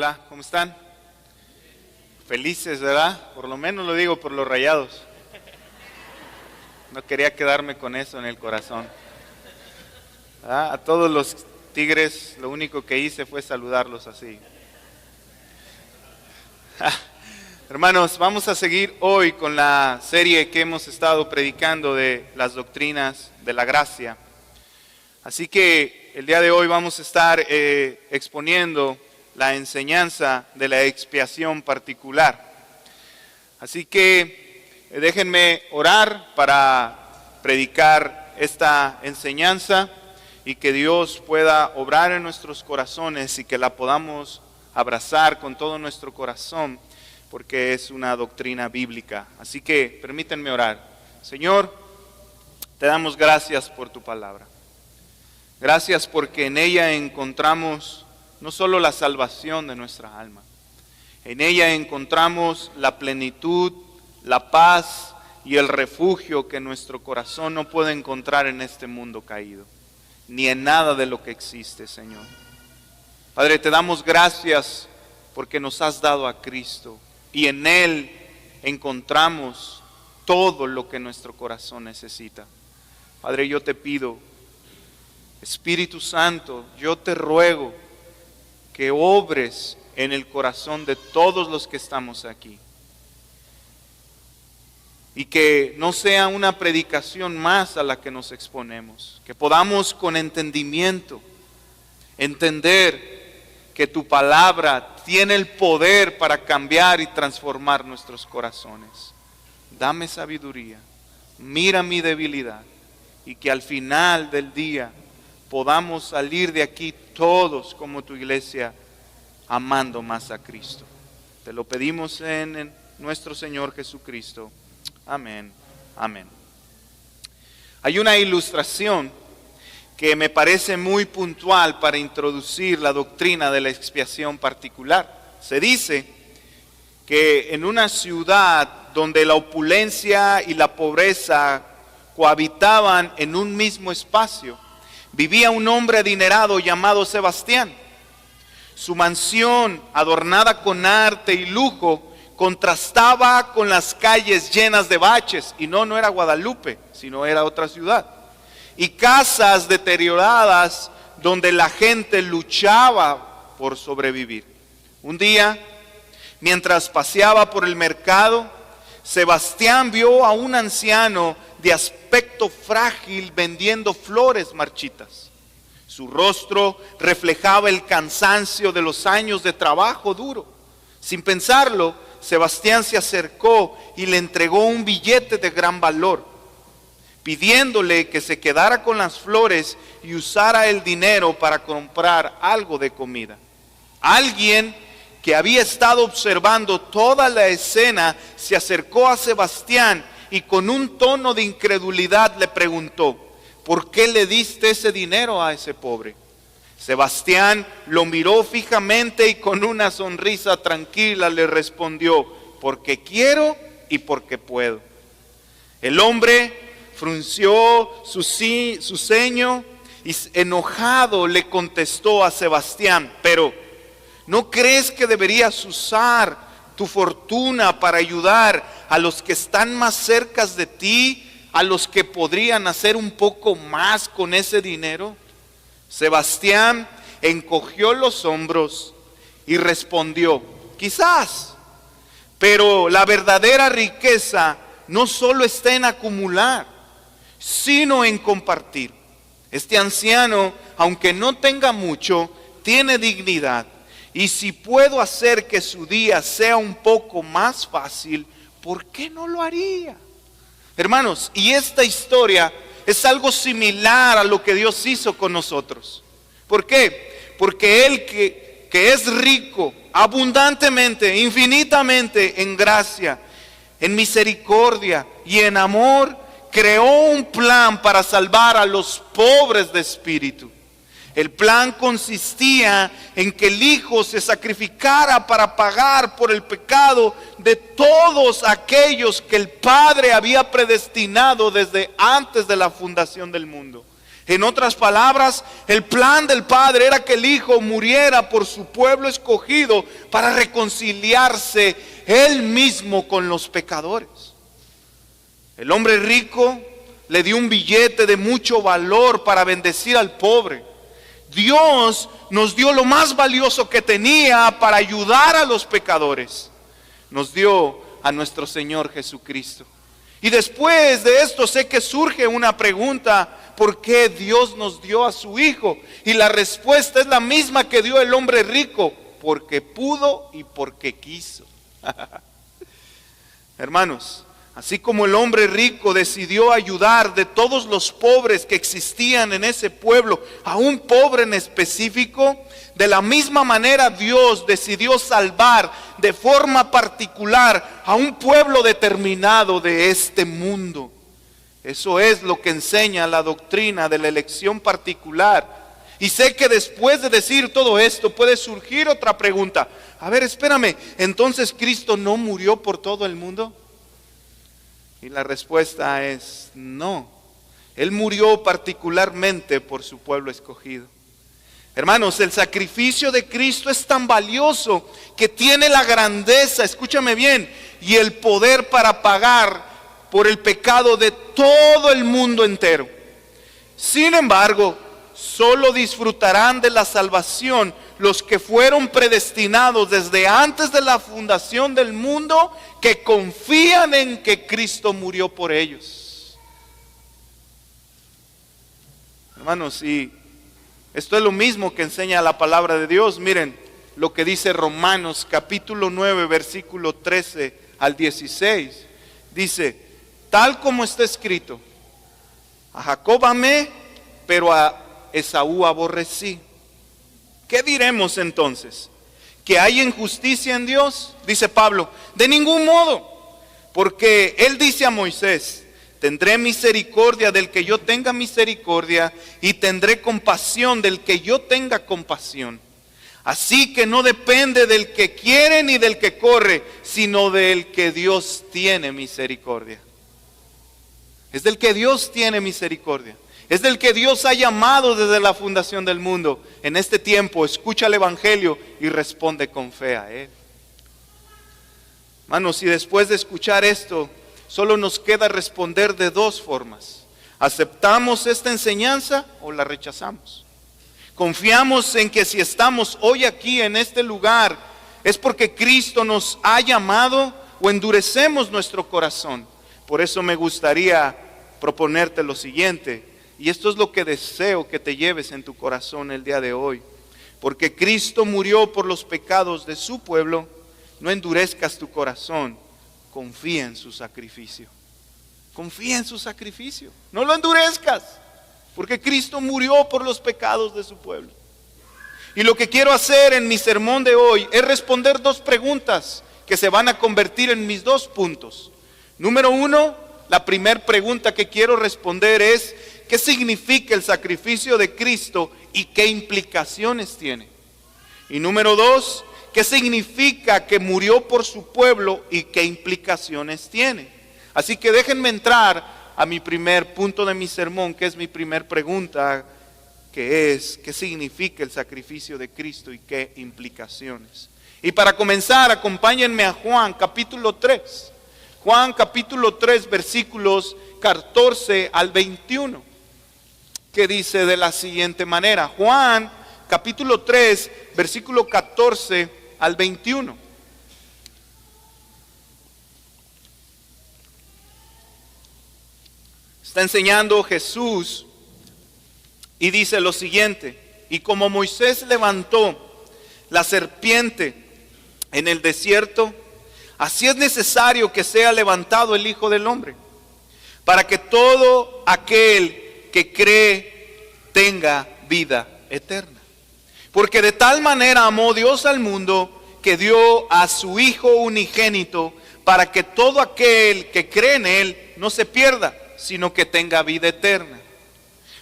Hola, ¿cómo están? Felices, ¿verdad? Por lo menos lo digo por los Rayados. No quería quedarme con eso en el corazón. ¿Verdad? A todos los Tigres lo único que hice fue saludarlos así. Hermanos, vamos a seguir hoy con la serie que hemos estado predicando de las doctrinas de la gracia. Así que el día de hoy vamos a estar exponiendo la enseñanza de la expiación particular. Así que déjenme orar para predicar esta enseñanza y que Dios pueda obrar en nuestros corazones y que la podamos abrazar con todo nuestro corazón, porque es una doctrina bíblica. Así que permítanme orar. Señor, te damos gracias por tu palabra. Gracias porque en ella encontramos no solo la salvación de nuestra alma, en ella encontramos la plenitud, la paz y el refugio que nuestro corazón no puede encontrar en este mundo caído, ni en nada de lo que existe, Señor. Padre, te damos gracias porque nos has dado a Cristo y en Él encontramos todo lo que nuestro corazón necesita. Padre, yo te pido, Espíritu Santo, yo te ruego que obres en el corazón de todos los que estamos aquí. Y que no sea una predicación más a la que nos exponemos. Que podamos con entendimiento entender que tu palabra tiene el poder para cambiar y transformar nuestros corazones. Dame sabiduría, mira mi debilidad y que al final del día podamos salir de aquí todos como tu iglesia amando más a Cristo. Te lo pedimos en nuestro Señor Jesucristo. Amén. Amén. Hay una ilustración que me parece muy puntual para introducir la doctrina de la expiación particular. Se dice que en una ciudad donde la opulencia y la pobreza cohabitaban en un mismo espacio, vivía un hombre adinerado llamado Sebastián. Su mansión, adornada con arte y lujo, contrastaba con las calles llenas de baches. Y no era Guadalupe, sino era otra ciudad. Y casas deterioradas donde la gente luchaba por sobrevivir. Un día, mientras paseaba por el mercado, Sebastián vio a un anciano de aspecto frágil vendiendo flores marchitas. Su rostro reflejaba el cansancio de los años de trabajo duro. Sin pensarlo, Sebastián se acercó y le entregó un billete de gran valor, pidiéndole que se quedara con las flores y usara el dinero para comprar algo de comida. Alguien que había estado observando toda la escena se acercó a Sebastián y con un tono de incredulidad le preguntó: ¿por qué le diste ese dinero a ese pobre? Sebastián lo miró fijamente y con una sonrisa tranquila le respondió: porque quiero y porque puedo. El hombre frunció su ceño y enojado le contestó a Sebastián: pero ¿no crees que deberías usar tu fortuna para ayudar a los que están más cerca de ti, a los que podrían hacer un poco más con ese dinero? Sebastián encogió los hombros y respondió: quizás, pero la verdadera riqueza no solo está en acumular, sino en compartir. Este anciano, aunque no tenga mucho, tiene dignidad. Y si puedo hacer que su día sea un poco más fácil, ¿por qué no lo haría? Hermanos, y esta historia es algo similar a lo que Dios hizo con nosotros. ¿Por qué? Porque Él que es rico, abundantemente, infinitamente en gracia, en misericordia y en amor, creó un plan para salvar a los pobres de espíritu. El plan consistía en que el Hijo se sacrificara para pagar por el pecado de todos aquellos que el Padre había predestinado desde antes de la fundación del mundo. En otras palabras, el plan del Padre era que el Hijo muriera por su pueblo escogido para reconciliarse Él mismo con los pecadores. El hombre rico le dio un billete de mucho valor para bendecir al pobre. Dios nos dio lo más valioso que tenía para ayudar a los pecadores. Nos dio a nuestro Señor Jesucristo. Y después de esto sé que surge una pregunta: ¿por qué Dios nos dio a su Hijo? Y la respuesta es la misma que dio el hombre rico: porque pudo y porque quiso. Hermanos, así como el hombre rico decidió ayudar de todos los pobres que existían en ese pueblo a un pobre en específico, de la misma manera Dios decidió salvar de forma particular a un pueblo determinado de este mundo. Eso es lo que enseña la doctrina de la elección particular. Y sé que después de decir todo esto puede surgir otra pregunta. A ver, espérame, ¿entonces Cristo no murió por todo el mundo? Y la respuesta es no. Él murió particularmente por su pueblo escogido. Hermanos, el sacrificio de Cristo es tan valioso que tiene la grandeza, escúchame bien, y el poder para pagar por el pecado de todo el mundo entero. Sin embargo, solo disfrutarán de la salvación los que fueron predestinados desde antes de la fundación del mundo, que confían en que Cristo murió por ellos. Hermanos, y esto es lo mismo que enseña la palabra de Dios. Miren lo que dice Romanos capítulo 9, versículo 13 al 16. Dice: tal como está escrito, a Jacob amé, pero a Esaú aborrecí. ¿Qué diremos entonces? ¿Que hay injusticia en Dios? Dice Pablo: de ningún modo, porque Él dice a Moisés: tendré misericordia del que yo tenga misericordia, y tendré compasión del que yo tenga compasión. Así que no depende del que quiere ni del que corre, sino del que Dios tiene misericordia. Es del que Dios tiene misericordia. Es del que Dios ha llamado desde la fundación del mundo. En este tiempo, escucha el Evangelio y responde con fe a Él. Hermanos, y después de escuchar esto, solo nos queda responder de dos formas. ¿Aceptamos esta enseñanza o la rechazamos? Confiamos en que si estamos hoy aquí en este lugar es porque Cristo nos ha llamado, o endurecemos nuestro corazón. Por eso me gustaría proponerte lo siguiente, y esto es lo que deseo que te lleves en tu corazón el día de hoy. Porque Cristo murió por los pecados de su pueblo, no endurezcas tu corazón, confía en su sacrificio. Confía en su sacrificio, no lo endurezcas, porque Cristo murió por los pecados de su pueblo. Y lo que quiero hacer en mi sermón de hoy es responder dos preguntas que se van a convertir en mis dos puntos. Número uno, la primera pregunta que quiero responder es: ¿qué significa el sacrificio de Cristo y qué implicaciones tiene? Y número dos, ¿qué significa que murió por su pueblo y qué implicaciones tiene? Así que déjenme entrar a mi primer punto de mi sermón, que es mi primer pregunta, que es: ¿qué significa el sacrificio de Cristo y qué implicaciones? Y para comenzar, acompáñenme a Juan capítulo 3. Juan capítulo 3, versículos 14 al 21, que dice de la siguiente manera. Juan capítulo 3, versículo 14 al 21. Está enseñando Jesús y dice lo siguiente: y como Moisés levantó la serpiente en el desierto, así es necesario que sea levantado el Hijo del Hombre, para que todo aquel que cree tenga vida eterna. Porque de tal manera amó Dios al mundo, que dio a su Hijo unigénito, para que todo aquel que cree en Él no se pierda, sino que tenga vida eterna.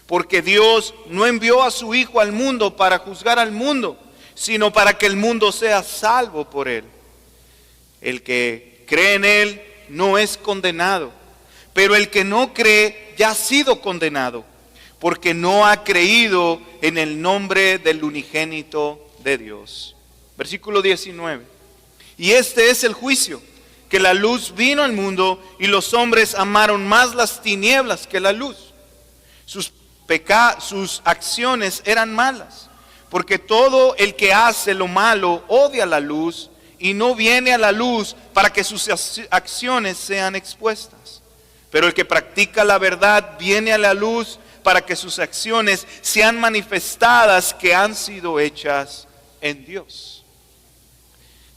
Porque Dios no envió a su Hijo al mundo para juzgar al mundo, sino para que el mundo sea salvo por Él. El que cree en Él no es condenado, pero el que no cree ya ha sido condenado, porque no ha creído en el nombre del unigénito de Dios. Versículo 19. Y este es el juicio, que la luz vino al mundo y los hombres amaron más las tinieblas que la luz. Sus acciones eran malas, porque todo el que hace lo malo odia la luz y no viene a la luz para que sus acciones sean expuestas. Pero el que practica la verdad viene a la luz para que sus acciones sean manifestadas que han sido hechas en Dios.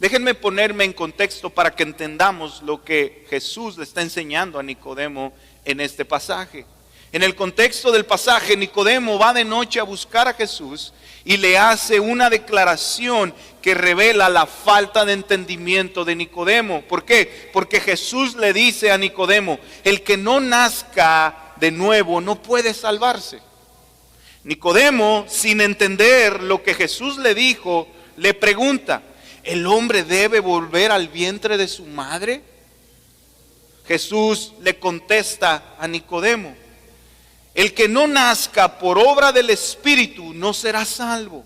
Déjenme ponerme en contexto para que entendamos lo que Jesús le está enseñando a Nicodemo en este pasaje. En el contexto del pasaje, Nicodemo va de noche a buscar a Jesús y le hace una declaración que revela la falta de entendimiento de Nicodemo. ¿Por qué? Porque Jesús le dice a Nicodemo, el que no nazca de nuevo no puede salvarse. Nicodemo, sin entender lo que Jesús le dijo, le pregunta, ¿el hombre debe volver al vientre de su madre? Jesús le contesta a Nicodemo, el que no nazca por obra del Espíritu no será salvo.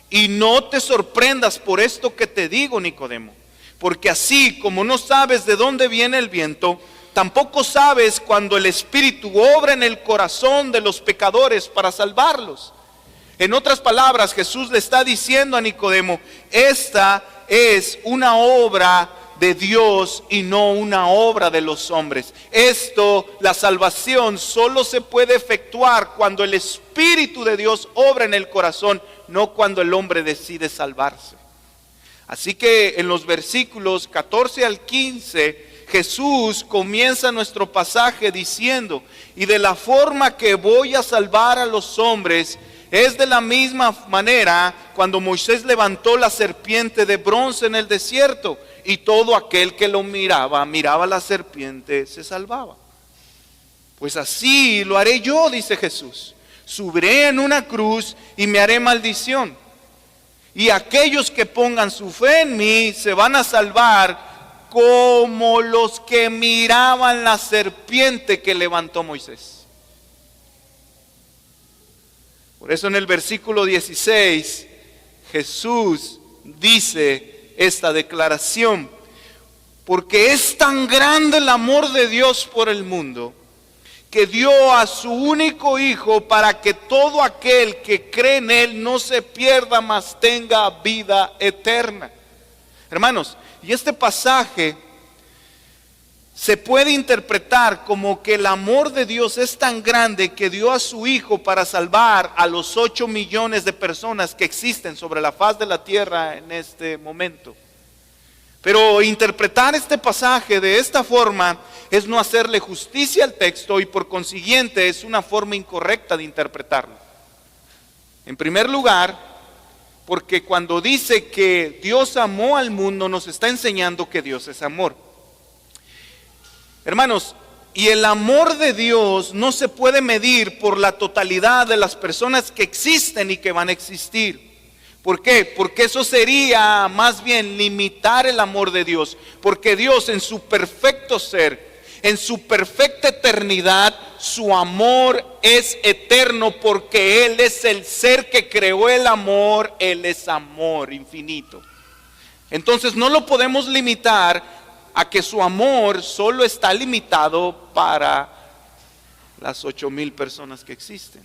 Y no te sorprendas por esto que te digo, Nicodemo, porque así como no sabes de dónde viene el viento, tampoco sabes cuando el Espíritu obra en el corazón de los pecadores para salvarlos. En otras palabras, Jesús le está diciendo a Nicodemo, esta es una obra de Dios y no una obra de los hombres. La salvación solo se puede efectuar cuando el Espíritu de Dios obra en el corazón, no cuando el hombre decide salvarse. Así que en los versículos 14 al 15, Jesús comienza nuestro pasaje diciendo, y de la forma que voy a salvar a los hombres, es de la misma manera cuando Moisés levantó la serpiente de bronce en el desierto, y todo aquel que lo miraba la serpiente, se salvaba. Pues así lo haré yo, dice Jesús. Subiré en una cruz y me haré maldición. Y aquellos que pongan su fe en mí se van a salvar como los que miraban la serpiente que levantó Moisés. Por eso en el versículo 16 Jesús dice esta declaración, porque es tan grande el amor de Dios por el mundo, que dio a su único Hijo para que todo aquel que cree en Él no se pierda, mas tenga vida eterna. Hermanos, y este pasaje se puede interpretar como que el amor de Dios es tan grande que dio a su Hijo para salvar a los 8 millones de personas que existen sobre la faz de la tierra en este momento. Pero interpretar este pasaje de esta forma es no hacerle justicia al texto y por consiguiente es una forma incorrecta de interpretarlo. En primer lugar, porque cuando dice que Dios amó al mundo, nos está enseñando que Dios es amor. Hermanos, y el amor de Dios no se puede medir por la totalidad de las personas que existen y que van a existir. ¿Por qué? Porque eso sería más bien limitar el amor de Dios. Porque Dios en su perfecto ser, en su perfecta eternidad, su amor es eterno porque Él es el ser que creó el amor, Él es amor infinito. Entonces no lo podemos limitar a que su amor solo está limitado para las 8,000 personas que existen.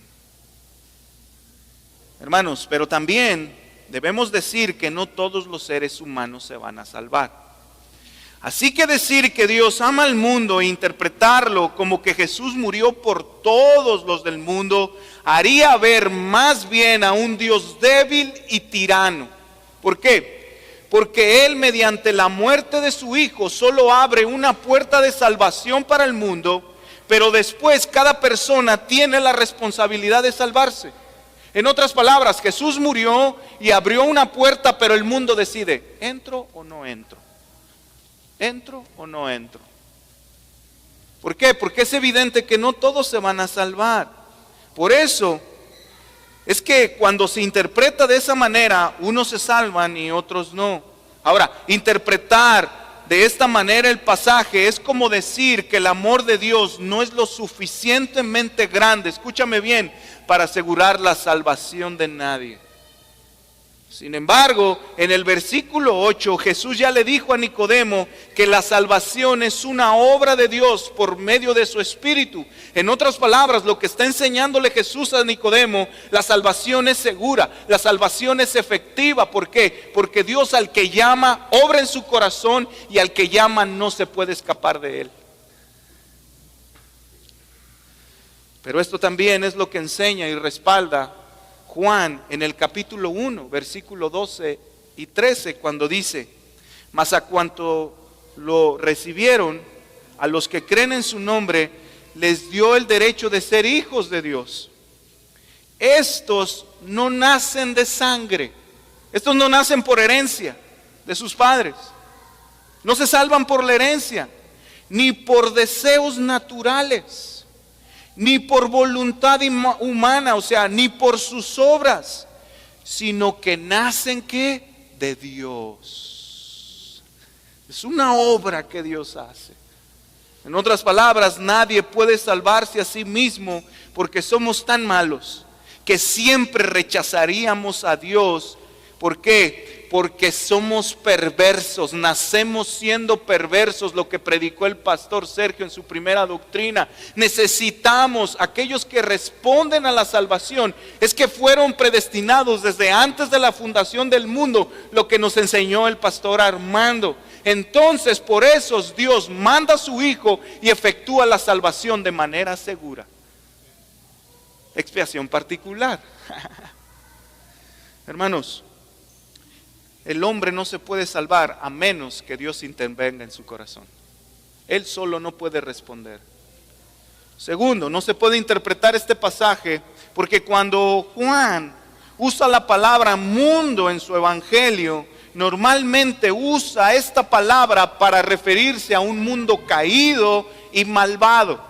Hermanos, pero también debemos decir que no todos los seres humanos se van a salvar. Así que decir que Dios ama al mundo e interpretarlo como que Jesús murió por todos los del mundo haría ver más bien a un Dios débil y tirano. ¿Por qué? Porque Él mediante la muerte de su Hijo solo abre una puerta de salvación para el mundo, pero después cada persona tiene la responsabilidad de salvarse. En otras palabras, Jesús murió y abrió una puerta, pero el mundo decide, ¿entro o no entro? ¿Entro o no entro? ¿Por qué? Porque es evidente que no todos se van a salvar. Por eso es que cuando se interpreta de esa manera, unos se salvan y otros no. Ahora, interpretar de esta manera el pasaje es como decir que el amor de Dios no es lo suficientemente grande, escúchame bien, para asegurar la salvación de nadie. Sin embargo, en el versículo 8, Jesús ya le dijo a Nicodemo que la salvación es una obra de Dios por medio de su Espíritu. En otras palabras, lo que está enseñándole Jesús a Nicodemo, la salvación es segura, la salvación es efectiva. ¿Por qué? Porque Dios al que llama, obra en su corazón, y al que llama no se puede escapar de él. Pero esto también es lo que enseña y respalda Juan en el capítulo 1, versículo 12 y 13, cuando dice: mas a cuanto lo recibieron, a los que creen en su nombre, les dio el derecho de ser hijos de Dios. Estos no nacen de sangre, estos no nacen por herencia de sus padres, no se salvan por la herencia, ni por deseos naturales, ni por voluntad humana, o sea, ni por sus obras, sino que nacen ¿qué? De Dios. Es una obra que Dios hace. En otras palabras, nadie puede salvarse a sí mismo porque somos tan malos que siempre rechazaríamos a Dios. ¿Por qué? Porque somos perversos, nacemos siendo perversos, lo que predicó el pastor Sergio en su primera doctrina. Necesitamos, aquellos que responden a la salvación, es que fueron predestinados desde antes de la fundación del mundo, lo que nos enseñó el pastor Armando. Entonces, por eso Dios manda a su Hijo y efectúa la salvación de manera segura. Expiación particular. Hermanos, el hombre no se puede salvar a menos que Dios intervenga en su corazón. Él solo no puede responder. Segundo, no se puede interpretar este pasaje porque cuando Juan usa la palabra mundo en su evangelio, normalmente usa esta palabra para referirse a un mundo caído y malvado.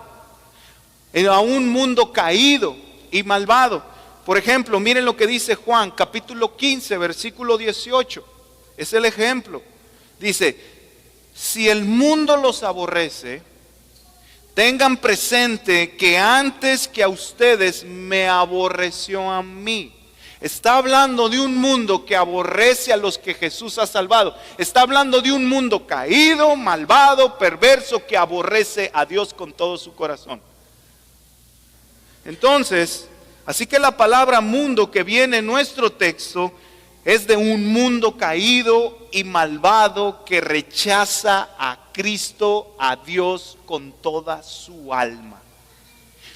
A un mundo caído y malvado. Por ejemplo, miren lo que dice Juan, capítulo 15, versículo 18. Es el ejemplo. Dice: si el mundo los aborrece, tengan presente que antes que a ustedes me aborreció a mí. Está hablando de un mundo que aborrece a los que Jesús ha salvado. Está hablando de un mundo caído, malvado, perverso, que aborrece a Dios con todo su corazón. Entonces, así que la palabra mundo que viene en nuestro texto es de un mundo caído y malvado que rechaza a Cristo, a Dios con toda su alma.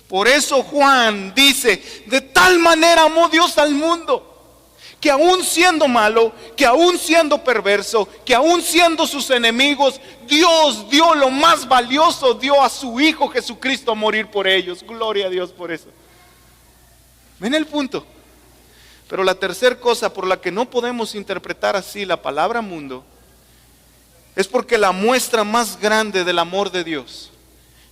Por eso Juan dice: de tal manera amó Dios al mundo, que aún siendo malo, que aún siendo perverso, que aún siendo sus enemigos, Dios dio lo más valioso, dio a su Hijo Jesucristo a morir por ellos. Gloria a Dios por eso. ¿Ven el punto? Pero la tercera cosa por la que no podemos interpretar así la palabra mundo es porque la muestra más grande del amor de Dios,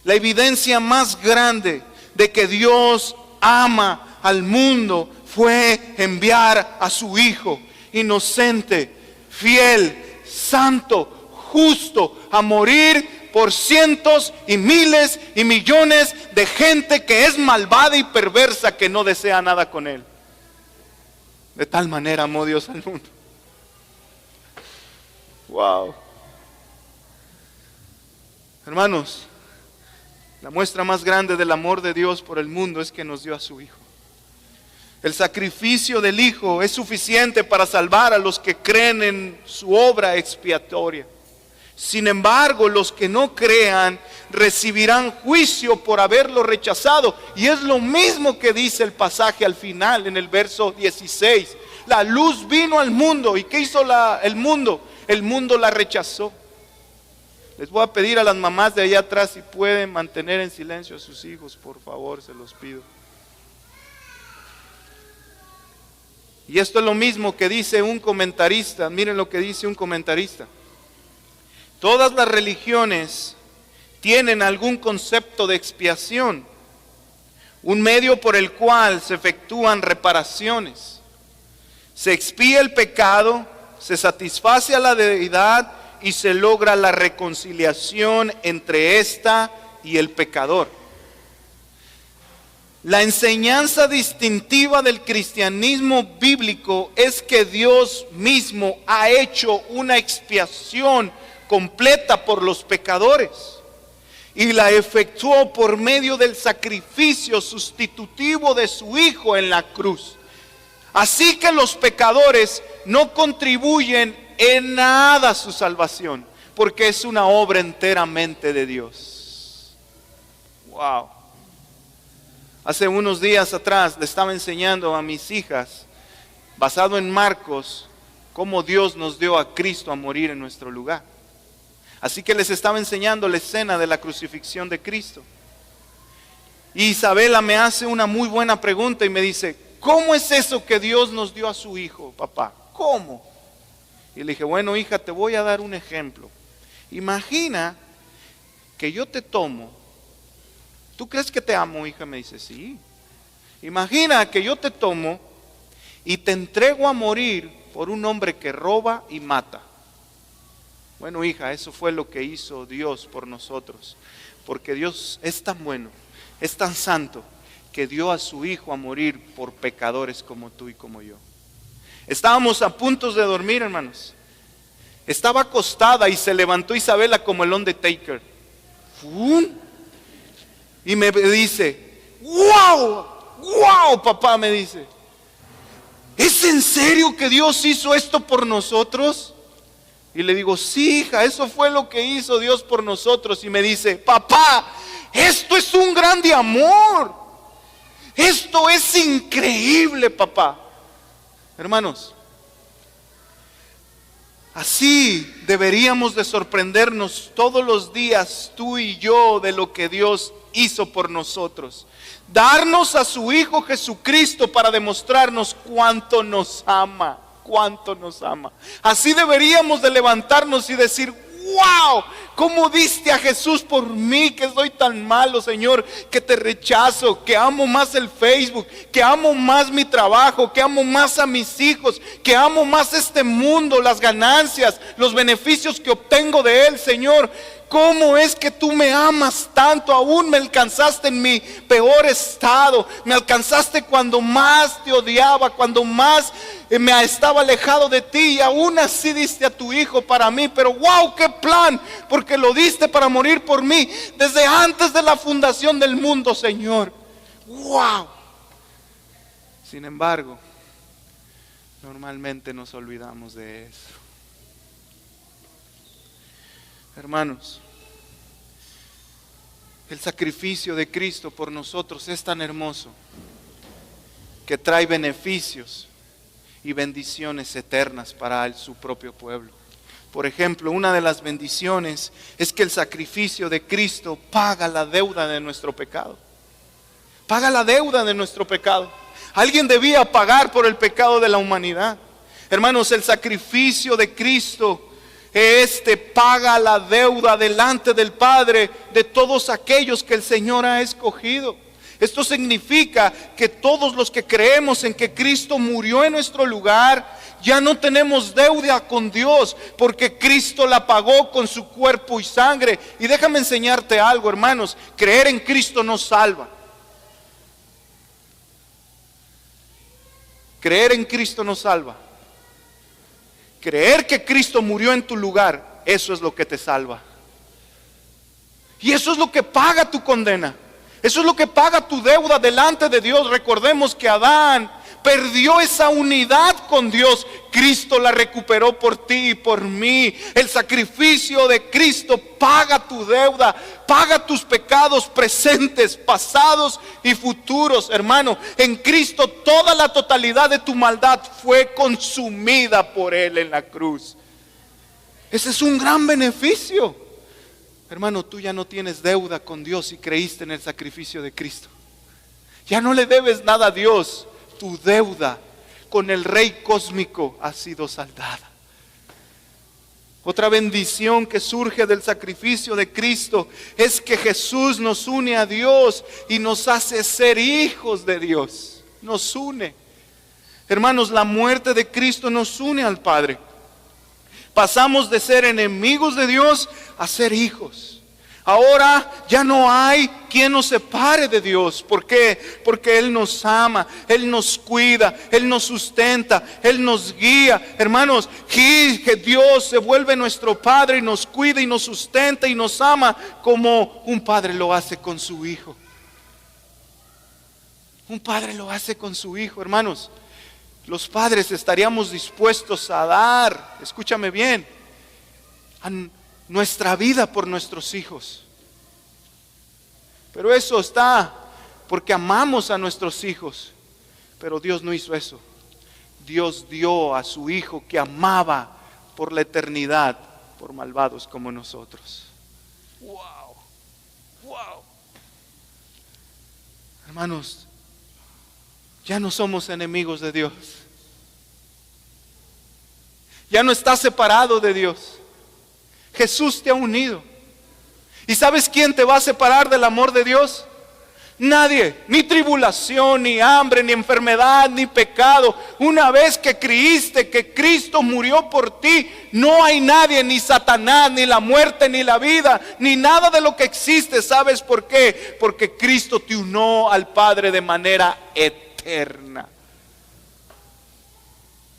la evidencia más grande de que Dios ama al mundo, fue enviar a su Hijo inocente, fiel, santo, justo, a morir por cientos y miles y millones de gente que es malvada y perversa, que no desea nada con Él. De tal manera amó Dios al mundo. Wow. Hermanos, la muestra más grande del amor de Dios por el mundo es que nos dio a su Hijo. El sacrificio del Hijo es suficiente para salvar a los que creen en su obra expiatoria. Sin embargo, los que no crean recibirán juicio por haberlo rechazado. Y es lo mismo que dice el pasaje al final, en el verso 16. La luz vino al mundo. ¿Y qué hizo el mundo? El mundo la rechazó. Les voy a pedir a las mamás de allá atrás si pueden mantener en silencio a sus hijos, por favor, se los pido. Y esto es lo mismo que dice un comentarista. Miren lo que dice un comentarista. Todas las religiones tienen algún concepto de expiación, un medio por el cual se efectúan reparaciones. Se expía el pecado, se satisface a la deidad y se logra la reconciliación entre ésta y el pecador. La enseñanza distintiva del cristianismo bíblico es que Dios mismo ha hecho una expiación completa por los pecadores y la efectuó por medio del sacrificio sustitutivo de su Hijo en la cruz. Así que los pecadores no contribuyen en nada a su salvación, porque es una obra enteramente de Dios. Wow. Hace unos días atrás le estaba enseñando a mis hijas, basado en Marcos, cómo Dios nos dio a Cristo a morir en nuestro lugar. Así que les estaba enseñando la escena de la crucifixión de Cristo. Y Isabela me hace una muy buena pregunta y me dice, ¿cómo es eso que Dios nos dio a su Hijo, papá? ¿Cómo? Y le dije, bueno, hija, te voy a dar un ejemplo. Imagina que yo te tomo. ¿Tú crees que te amo, hija? Me dice, sí. Imagina que yo te tomo y te entrego a morir por un hombre que roba y mata. Bueno, hija, eso fue lo que hizo Dios por nosotros. Porque Dios es tan bueno, es tan santo, que dio a su Hijo a morir por pecadores como tú y como yo. Estábamos a punto de dormir, hermanos. Estaba acostada y se levantó Isabela como el Undertaker. ¡Fum! Y me dice, ¡wow! ¡Wow, papá! Me dice, ¿es en serio que Dios hizo esto por nosotros? Y le digo, sí, hija, eso fue lo que hizo Dios por nosotros. Y me dice, papá, esto es un grande amor. Esto es increíble, papá. Hermanos, así deberíamos de sorprendernos todos los días, tú y yo, de lo que Dios hizo por nosotros. Darnos a su Hijo Jesucristo para demostrarnos cuánto nos ama, cuánto nos ama. Así deberíamos de levantarnos y decir, ¡wow! ¿Cómo diste a Jesús por mí, que soy tan malo, Señor, que te rechazo, que amo más el Facebook, que amo más mi trabajo, que amo más a mis hijos, que amo más este mundo, las ganancias, los beneficios que obtengo de él, Señor? ¿Cómo es que tú me amas tanto? Aún me alcanzaste en mi peor estado. Me alcanzaste cuando más te odiaba, cuando más me estaba alejado de ti. Y aún así diste a tu Hijo para mí. Pero wow, qué plan, porque lo diste para morir por mí desde antes de la fundación del mundo, Señor. Wow. Sin embargo, normalmente nos olvidamos de eso. Hermanos, el sacrificio de Cristo por nosotros es tan hermoso que trae beneficios y bendiciones eternas para su propio pueblo. Por ejemplo, una de las bendiciones es que el sacrificio de Cristo paga la deuda de nuestro pecado. Paga la deuda de nuestro pecado. Alguien debía pagar por el pecado de la humanidad. Hermanos, el sacrificio de Cristo paga la deuda delante del Padre de todos aquellos que el Señor ha escogido. Esto significa que todos los que creemos en que Cristo murió en nuestro lugar, ya no tenemos deuda con Dios, porque Cristo la pagó con su cuerpo y sangre. Y déjame enseñarte algo, hermanos, creer en Cristo no salva. Creer en Cristo no salva. Creer que Cristo murió en tu lugar, eso es lo que te salva. Y eso es lo que paga tu condena. Eso es lo que paga tu deuda delante de Dios. Recordemos que Adán perdió esa unidad con Dios. Cristo la recuperó por ti y por mí. El sacrificio de Cristo paga tu deuda, paga tus pecados presentes, pasados y futuros. Hermano, en Cristo toda la totalidad de tu maldad fue consumida por Él en la cruz. Ese es un gran beneficio. Hermano, tú ya no tienes deuda con Dios si creíste en el sacrificio de Cristo. Ya no le debes nada a Dios. Tu deuda con el Rey cósmico ha sido saldada. Otra bendición que surge del sacrificio de Cristo es que Jesús nos une a Dios y nos hace ser hijos de Dios. Nos une. Hermanos, la muerte de Cristo nos une al Padre. Pasamos de ser enemigos de Dios a ser hijos. Ahora ya no hay quien nos separe de Dios. ¿Por qué? Porque Él nos ama, Él nos cuida, Él nos sustenta, Él nos guía. Hermanos, que Dios se vuelve nuestro Padre y nos cuida y nos sustenta y nos ama como un padre lo hace con su hijo. Un padre lo hace con su hijo, hermanos. Los padres estaríamos dispuestos a dar, escúchame bien, a nuestra vida por nuestros hijos. Pero eso está porque amamos a nuestros hijos. Pero Dios no hizo eso. Dios dio a su hijo que amaba por la eternidad por malvados como nosotros. Wow, wow. Hermanos, ya no somos enemigos de Dios. Ya no estás separado de Dios. Jesús te ha unido. ¿Y sabes quién te va a separar del amor de Dios? Nadie, ni tribulación, ni hambre, ni enfermedad, ni pecado. Una vez que creíste que Cristo murió por ti, no hay nadie, ni Satanás, ni la muerte, ni la vida, ni nada de lo que existe. ¿Sabes por qué? Porque Cristo te unió al Padre de manera eterna.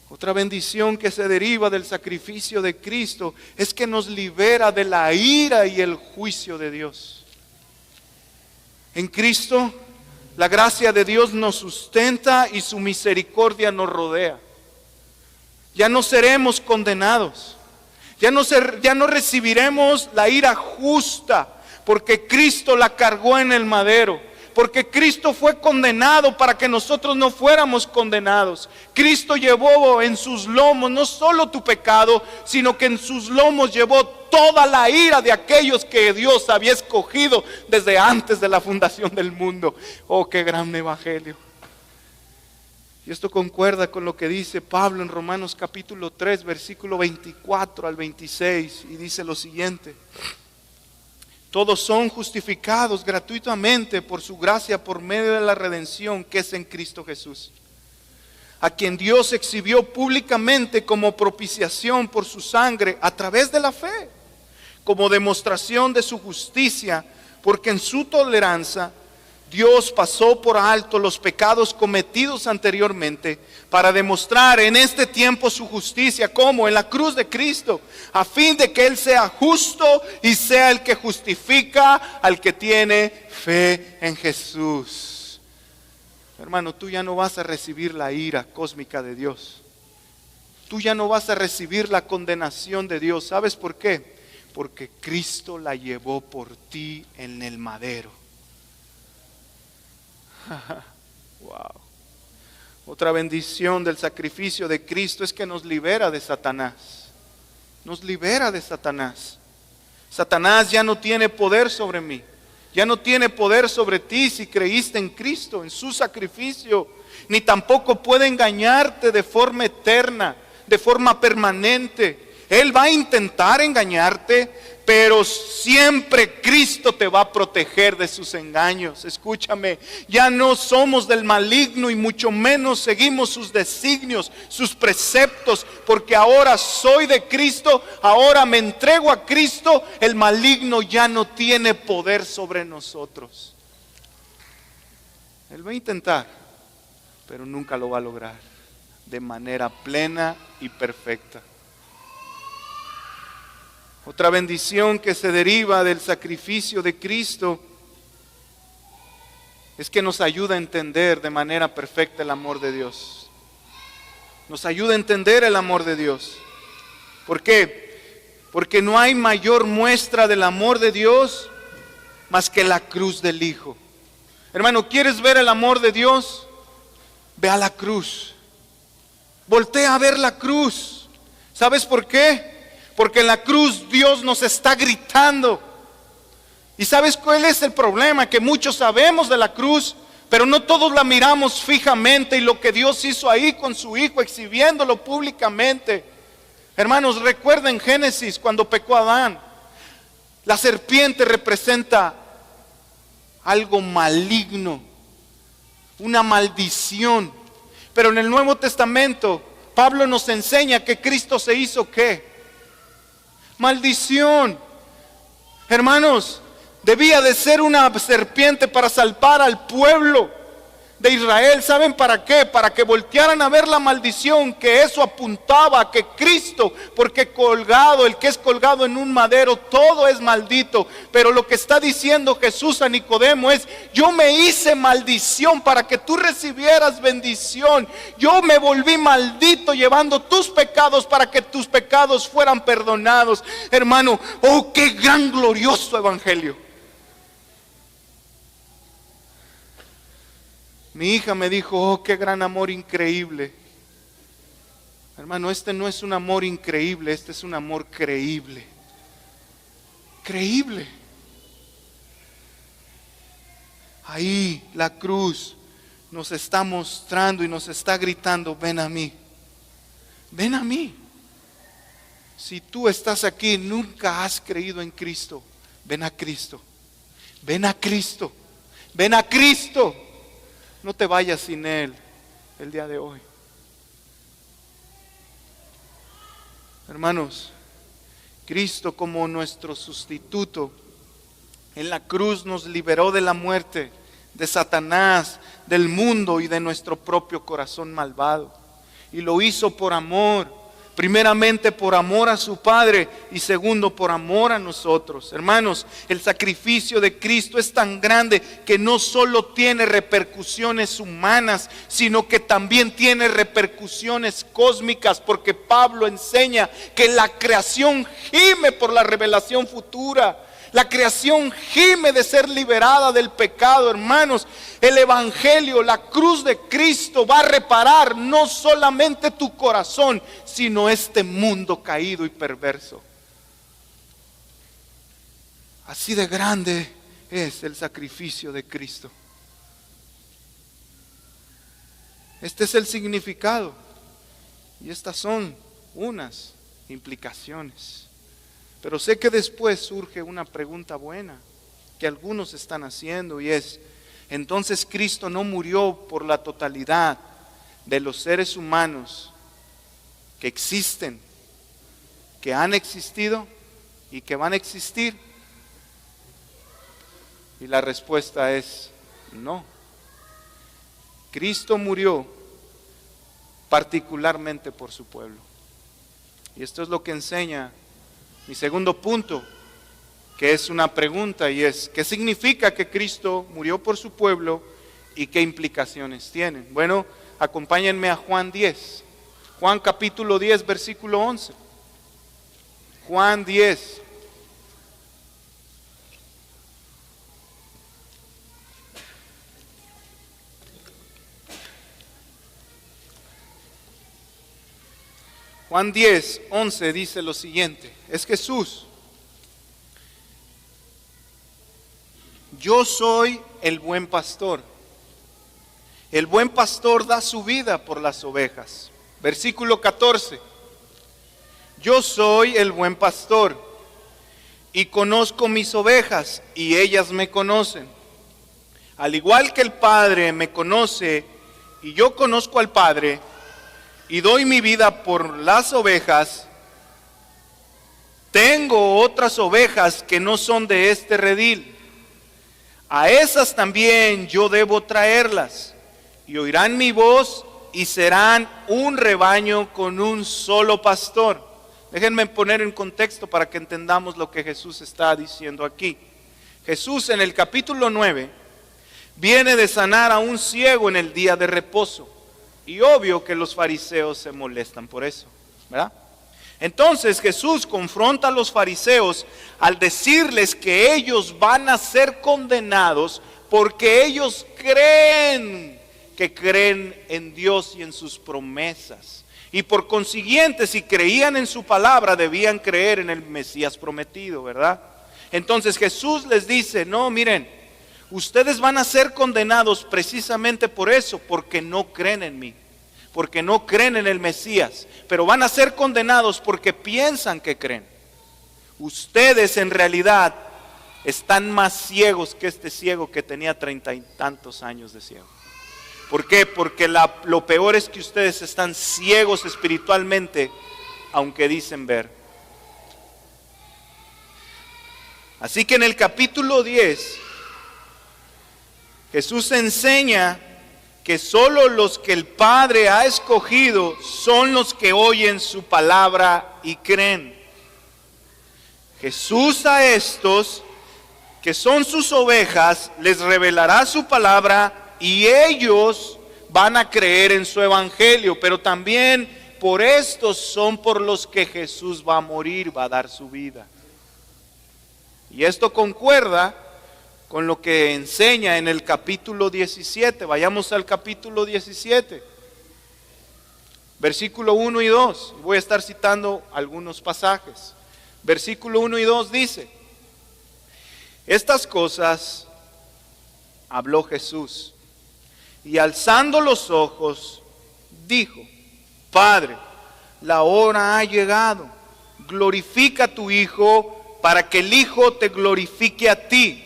Otra bendición que se deriva del sacrificio de Cristo es que nos libera de la ira y el juicio de Dios. En Cristo, la gracia de Dios nos sustenta y su misericordia nos rodea. Ya no seremos condenados. Ya no recibiremos la ira justa, porque Cristo la cargó en el madero. Porque Cristo fue condenado para que nosotros no fuéramos condenados. Cristo llevó en sus lomos no solo tu pecado, sino que en sus lomos llevó toda la ira de aquellos que Dios había escogido desde antes de la fundación del mundo. Oh, qué gran evangelio. Y esto concuerda con lo que dice Pablo en Romanos capítulo 3, versículo 24 al 26, y dice lo siguiente: todos son justificados gratuitamente por su gracia por medio de la redención que es en Cristo Jesús, a quien Dios exhibió públicamente como propiciación por su sangre a través de la fe, como demostración de su justicia, porque en su tolerancia Dios pasó por alto los pecados cometidos anteriormente para demostrar en este tiempo su justicia, como en la cruz de Cristo, a fin de que Él sea justo y sea el que justifica al que tiene fe en Jesús. Hermano, tú ya no vas a recibir la ira cósmica de Dios. Tú ya no vas a recibir la condenación de Dios. ¿Sabes por qué? Porque Cristo la llevó por ti en el madero. Wow. Otra bendición del sacrificio de Cristo es que nos libera de Satanás. Nos libera de Satanás. Satanás ya no tiene poder sobre mí. Ya no tiene poder sobre ti si creíste en Cristo, en su sacrificio. Ni tampoco puede engañarte de forma eterna, de forma permanente. Él va a intentar engañarte, pero siempre Cristo te va a proteger de sus engaños. Escúchame, ya no somos del maligno y mucho menos seguimos sus designios, sus preceptos, porque ahora soy de Cristo, ahora me entrego a Cristo. El maligno ya no tiene poder sobre nosotros. Él va a intentar, pero nunca lo va a lograr de manera plena y perfecta. Otra bendición que se deriva del sacrificio de Cristo es que nos ayuda a entender de manera perfecta el amor de Dios. Nos ayuda a entender el amor de Dios. ¿Por qué? Porque no hay mayor muestra del amor de Dios más que la cruz del Hijo. Hermano, ¿quieres ver el amor de Dios? Ve a la cruz. Voltea a ver la cruz. ¿Sabes por qué? Porque en la cruz Dios nos está gritando. ¿Y sabes cuál es el problema? Que muchos sabemos de la cruz, pero no todos la miramos fijamente. Y lo que Dios hizo ahí con su Hijo, exhibiéndolo públicamente. Hermanos, recuerden Génesis cuando pecó Adán. La serpiente representa algo maligno, una maldición. Pero en el Nuevo Testamento Pablo nos enseña que Cristo se hizo ¿qué? Maldición. Hermanos, debía de ser una serpiente para salvar al pueblo de Israel. ¿Saben para qué? Para que voltearan a ver la maldición, que eso apuntaba a que Cristo, porque colgado, el que es colgado en un madero, todo es maldito. Pero lo que está diciendo Jesús a Nicodemo es: yo me hice maldición para que tú recibieras bendición. Yo me volví maldito llevando tus pecados para que tus pecados fueran perdonados. Hermano, oh, qué gran glorioso evangelio. Mi hija me dijo: oh, qué gran amor increíble. Hermano, este no es un amor increíble, este es un amor creíble. Creíble. Ahí la cruz nos está mostrando y nos está gritando: ven a mí. Ven a mí. Si tú estás aquí y nunca has creído en Cristo, ven a Cristo. Ven a Cristo. Ven a Cristo. No te vayas sin Él el día de hoy. Hermanos, Cristo como nuestro sustituto en la cruz nos liberó de la muerte, de Satanás, del mundo y de nuestro propio corazón malvado. Y lo hizo por amor. Primeramente por amor a su Padre y segundo por amor a nosotros. Hermanos, el sacrificio de Cristo es tan grande que no solo tiene repercusiones humanas, sino que también tiene repercusiones cósmicas, porque Pablo enseña que la creación gime por la revelación futura. La creación gime de ser liberada del pecado. Hermanos, el evangelio, la cruz de Cristo va a reparar no solamente tu corazón, sino este mundo caído y perverso. Así de grande es el sacrificio de Cristo. Este es el significado y estas son unas implicaciones. Pero sé que después surge una pregunta buena que algunos están haciendo, y es: entonces Cristo no murió por la totalidad de los seres humanos que existen, que han existido y que van a existir. Y la respuesta es no. Cristo murió particularmente por su pueblo. Y esto es lo que enseña mi segundo punto, que es una pregunta, y es: ¿qué significa que Cristo murió por su pueblo y qué implicaciones tienen? Bueno, acompáñenme a Juan 10. Juan capítulo 10, versículo 11. Juan 10. Juan 10, 11 dice lo siguiente. Es Jesús: yo soy el buen pastor. El buen pastor da su vida por las ovejas. Versículo 14. Yo soy el buen pastor y conozco mis ovejas y ellas me conocen. Al igual que el Padre me conoce y yo conozco al Padre y doy mi vida por las ovejas, tengo otras ovejas que no son de este redil. A esas también yo debo traerlas, y oirán mi voz y serán un rebaño con un solo pastor. Déjenme poner en contexto para que entendamos lo que Jesús está diciendo aquí. Jesús en el capítulo 9 viene de sanar a un ciego en el día de reposo. Y obvio que los fariseos se molestan por eso, ¿verdad? Entonces Jesús confronta a los fariseos al decirles que ellos van a ser condenados porque ellos creen en Dios y en sus promesas. Y por consiguiente, si creían en su palabra, debían creer en el Mesías prometido, ¿verdad? Entonces Jesús les dice: no, miren, ustedes van a ser condenados precisamente por eso, porque no creen en mí, porque no creen en el Mesías, pero van a ser condenados porque piensan que creen. Ustedes en realidad están más ciegos que este ciego que tenía 30 y tantos años de ciego. ¿Por qué? Porque lo peor es que ustedes están ciegos espiritualmente, aunque dicen ver. Así que en el capítulo 10, Jesús enseña que solo los que el Padre ha escogido son los que oyen su palabra y creen. Jesús a estos, que son sus ovejas, les revelará su palabra y ellos van a creer en su evangelio, pero también por estos son por los que Jesús va a morir, va a dar su vida. Y esto concuerda con lo que enseña en el capítulo 17. Vayamos al capítulo 17, versículo 1 y 2. Voy a estar citando algunos pasajes. Versículo 1 y 2 dice: estas cosas habló Jesús, y alzando los ojos, dijo: Padre, la hora ha llegado, glorifica a tu Hijo, para que el Hijo te glorifique a ti.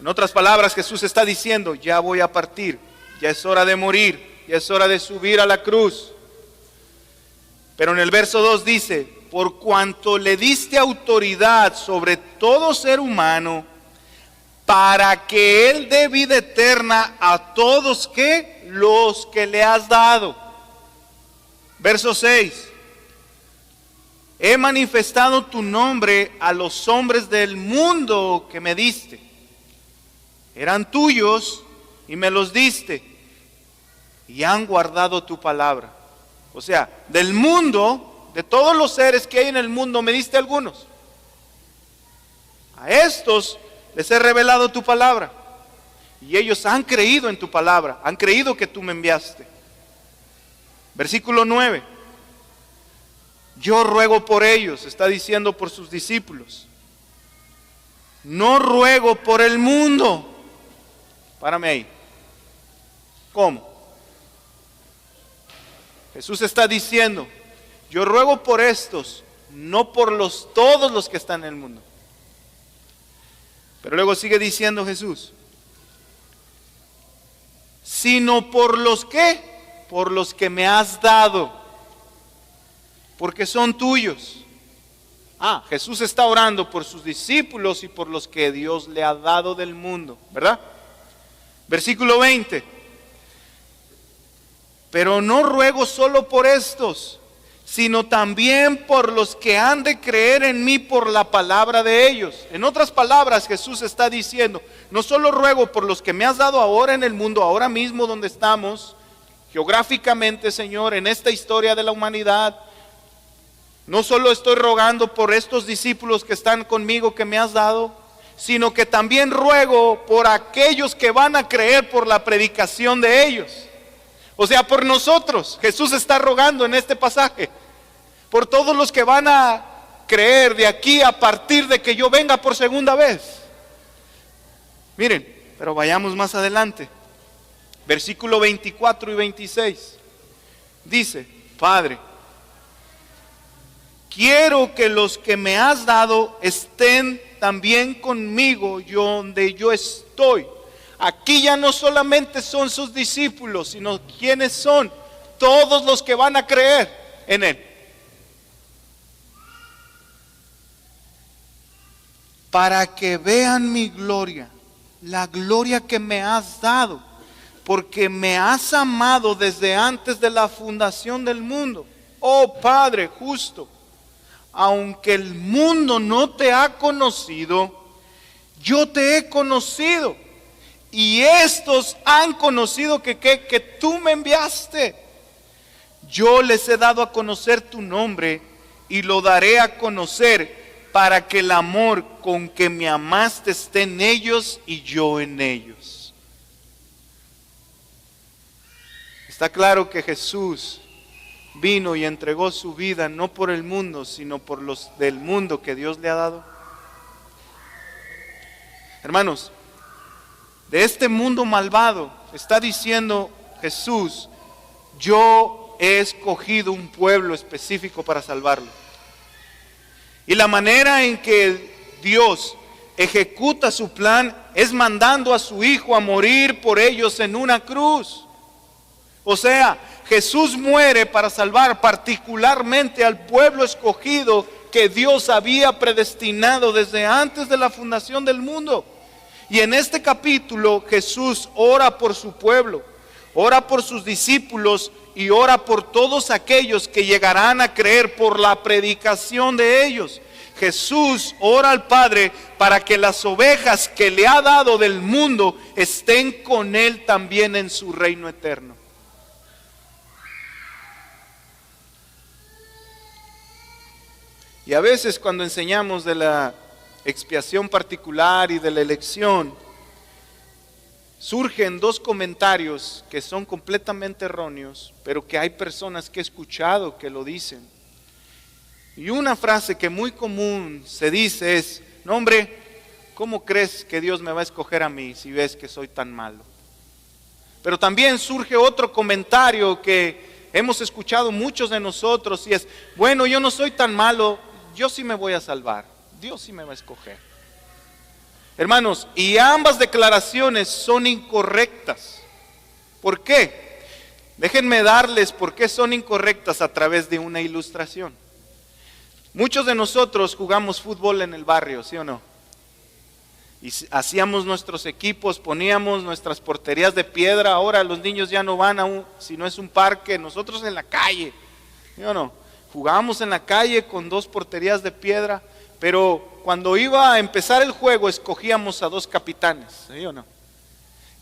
En otras palabras, Jesús está diciendo: ya voy a partir, ya es hora de morir, ya es hora de subir a la cruz. Pero en el verso 2 dice: por cuanto le diste autoridad sobre todo ser humano, para que Él dé vida eterna a todos los que le has dado. Verso 6: he manifestado tu nombre a los hombres del mundo que me diste. Eran tuyos y me los diste, y han guardado tu palabra. O sea, del mundo, de todos los seres que hay en el mundo, me diste algunos. A estos les he revelado tu palabra, y ellos han creído en tu palabra, han creído que tú me enviaste. Versículo 9: yo ruego por ellos, está diciendo por sus discípulos, no ruego por el mundo. Párame ahí. ¿Cómo? Jesús está diciendo: yo ruego por estos, no por todos los que están en el mundo. Pero luego sigue diciendo Jesús: sino por los que, por los que me has dado, porque son tuyos. Jesús está orando por sus discípulos y por los que Dios le ha dado del mundo, ¿verdad? Versículo 20: pero no ruego solo por estos, sino también por los que han de creer en mí por la palabra de ellos. En otras palabras, Jesús está diciendo: no solo ruego por los que me has dado ahora en el mundo, ahora mismo donde estamos, geográficamente, Señor, en esta historia de la humanidad. No solo estoy rogando por estos discípulos que están conmigo que me has dado, sino que también ruego por aquellos que van a creer por la predicación de ellos. O sea, por nosotros. Jesús está rogando en este pasaje por todos los que van a creer de aquí a partir de que yo venga por segunda vez. Miren, pero vayamos más adelante. Versículo 24 y 26. Dice: Padre, quiero que los que me has dado estén también conmigo donde yo estoy. Aquí ya no solamente son sus discípulos, sino quienes son todos los que van a creer en Él. Para que vean mi gloria, la gloria que me has dado, porque me has amado desde antes de la fundación del mundo. Oh Padre justo, aunque el mundo no te ha conocido, yo te he conocido. Y estos han conocido que tú me enviaste. Yo les he dado a conocer tu nombre y lo daré a conocer, para que el amor con que me amaste esté en ellos y yo en ellos. Está claro que Jesús vino y entregó su vida no por el mundo, sino por los del mundo que Dios le ha dado. Hermanos, de este mundo malvado está diciendo Jesús: yo he escogido un pueblo específico para salvarlo. Y la manera en que Dios ejecuta su plan es mandando a su Hijo a morir por ellos en una cruz. O sea, Jesús muere para salvar particularmente al pueblo escogido que Dios había predestinado desde antes de la fundación del mundo. Y en este capítulo Jesús ora por su pueblo, ora por sus discípulos y ora por todos aquellos que llegarán a creer por la predicación de ellos. Jesús ora al Padre para que las ovejas que le ha dado del mundo estén con Él también en su reino eterno. Y a veces cuando enseñamos de la expiación particular y de la elección, surgen dos comentarios que son completamente erróneos, pero que hay personas que he escuchado que lo dicen. Y una frase que muy común se dice es: no, hombre, ¿cómo crees que Dios me va a escoger a mí si ves que soy tan malo? Pero también surge otro comentario que hemos escuchado muchos de nosotros y es: bueno, yo no soy tan malo, yo sí me voy a salvar, Dios sí me va a escoger. Hermanos, y ambas declaraciones son incorrectas. ¿Por qué? Déjenme darles por qué son incorrectas a través de una ilustración. Muchos de nosotros jugamos fútbol en el barrio, ¿sí o no? Y hacíamos nuestros equipos, poníamos nuestras porterías de piedra. Ahora los niños ya no van si no es un parque, nosotros en la calle, ¿sí o no? Jugábamos en la calle con 2 porterías de piedra, pero cuando iba a empezar el juego escogíamos a 2 capitanes, ¿sí o no?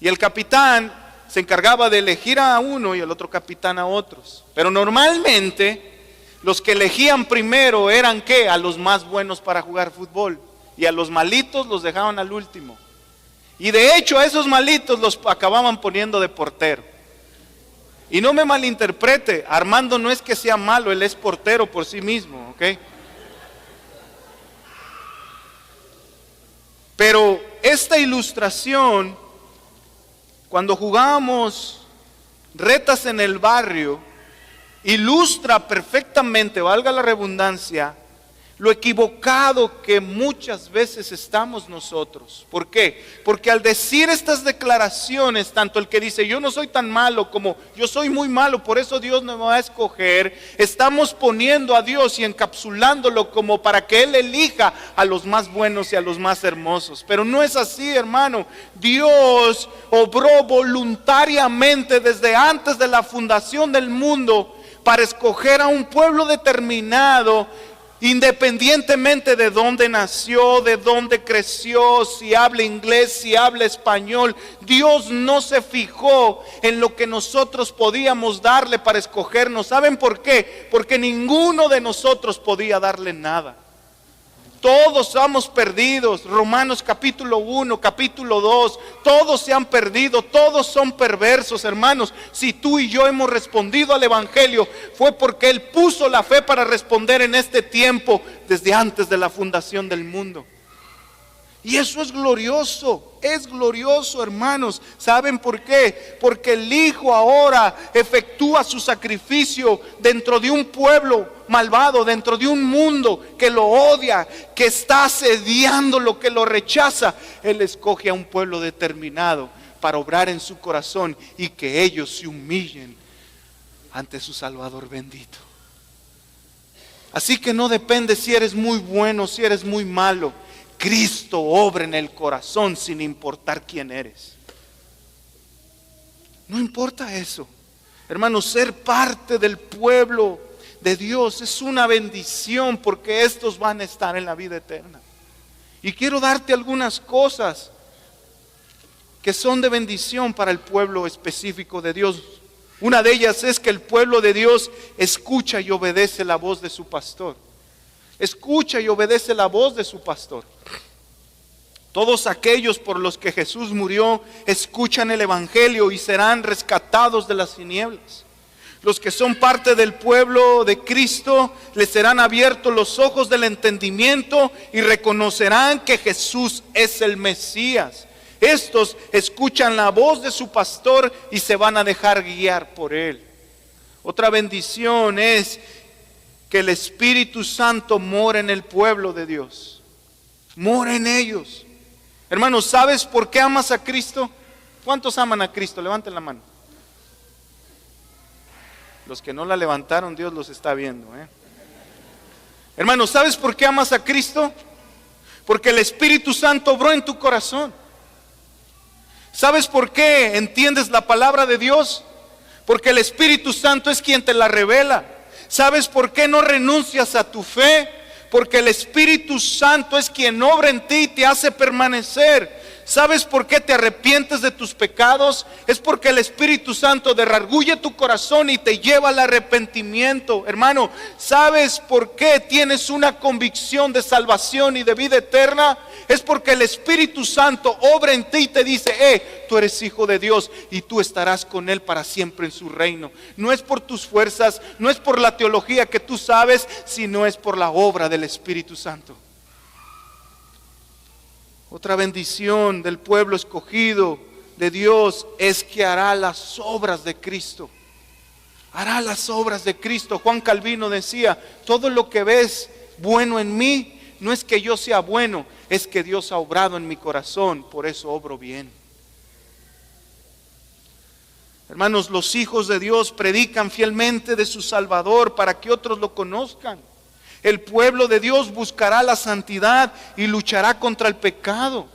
Y el capitán se encargaba de elegir a uno y el otro capitán a otros. Pero normalmente los que elegían primero eran ¿qué? A los más buenos para jugar fútbol, y a los malitos los dejaban al último. Y de hecho a esos malitos los acababan poniendo de portero. Y no me malinterprete, Armando no es que sea malo, él es portero por sí mismo, ¿ok? Pero esta ilustración, cuando jugábamos retas en el barrio, ilustra perfectamente, valga la redundancia, lo equivocado que muchas veces estamos nosotros. ¿Por qué? Porque al decir estas declaraciones, tanto el que dice yo no soy tan malo como yo soy muy malo, por eso Dios no me va a escoger, estamos poniendo a Dios y encapsulándolo como para que Él elija a los más buenos y a los más hermosos. Pero no es así, hermano. Dios obró voluntariamente desde antes de la fundación del mundo para escoger a un pueblo determinado, independientemente de dónde nació, de dónde creció, si habla inglés, si habla español. Dios no se fijó en lo que nosotros podíamos darle para escogernos. ¿Saben por qué? Porque ninguno de nosotros podía darle nada. Todos somos perdidos. Romanos capítulo 1, capítulo 2, todos se han perdido, todos son perversos, hermanos. Si tú y yo hemos respondido al Evangelio, fue porque Él puso la fe para responder en este tiempo, desde antes de la fundación del mundo. Y eso es glorioso, hermanos. ¿Saben por qué? Porque el Hijo ahora efectúa su sacrificio dentro de un pueblo malvado, dentro de un mundo que lo odia, que está asediándolo, que lo rechaza. Él escoge a un pueblo determinado para obrar en su corazón y que ellos se humillen ante su Salvador bendito. Así que no depende si eres muy bueno, si eres muy malo. Cristo obra en el corazón sin importar quién eres. No importa eso. Hermanos, ser parte del pueblo de Dios es una bendición, porque estos van a estar en la vida eterna. Y quiero darte algunas cosas que son de bendición para el pueblo específico de Dios. Una de ellas es que el pueblo de Dios escucha y obedece la voz de su pastor. Escucha y obedece la voz de su pastor. Todos aquellos por los que Jesús murió escuchan el Evangelio y serán rescatados de las tinieblas. Los que son parte del pueblo de Cristo, les serán abiertos los ojos del entendimiento y reconocerán que Jesús es el Mesías. Estos escuchan la voz de su pastor y se van a dejar guiar por él. Otra bendición es que el Espíritu Santo mora en el pueblo de Dios. Mora en ellos. Hermanos, ¿sabes por qué amas a Cristo? ¿Cuántos aman a Cristo? Levanten la mano. Los que no la levantaron, Dios los está viendo, Hermano, ¿sabes por qué amas a Cristo? Porque el Espíritu Santo obró en tu corazón. ¿Sabes por qué entiendes la palabra de Dios? Porque el Espíritu Santo es quien te la revela. ¿Sabes por qué no renuncias a tu fe? Porque el Espíritu Santo es quien obra en ti y te hace permanecer. ¿Sabes por qué te arrepientes de tus pecados? Es porque el Espíritu Santo derrarguye tu corazón y te lleva al arrepentimiento. Hermano, ¿sabes por qué tienes una convicción de salvación y de vida eterna? Es porque el Espíritu Santo obra en ti y te dice, tú eres hijo de Dios y tú estarás con Él para siempre en su reino. No es por tus fuerzas, no es por la teología que tú sabes, sino es por la obra del Espíritu Santo. Otra bendición del pueblo escogido de Dios es que hará las obras de Cristo. Hará las obras de Cristo. Juan Calvino decía, todo lo que ves bueno en mí, no es que yo sea bueno, es que Dios ha obrado en mi corazón, por eso obro bien. Hermanos, los hijos de Dios predican fielmente de su Salvador para que otros lo conozcan. El pueblo de Dios buscará la santidad y luchará contra el pecado.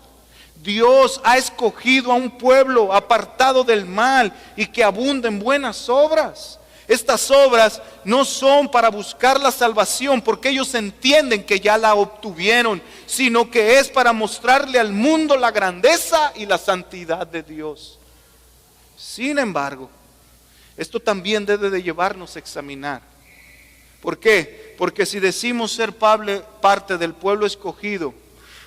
Dios ha escogido a un pueblo apartado del mal y que abunda en buenas obras. Estas obras no son para buscar la salvación porque ellos entienden que ya la obtuvieron, sino que es para mostrarle al mundo la grandeza y la santidad de Dios. Sin embargo, esto también debe de llevarnos a examinar. ¿Por qué? Porque si decimos ser parte del pueblo escogido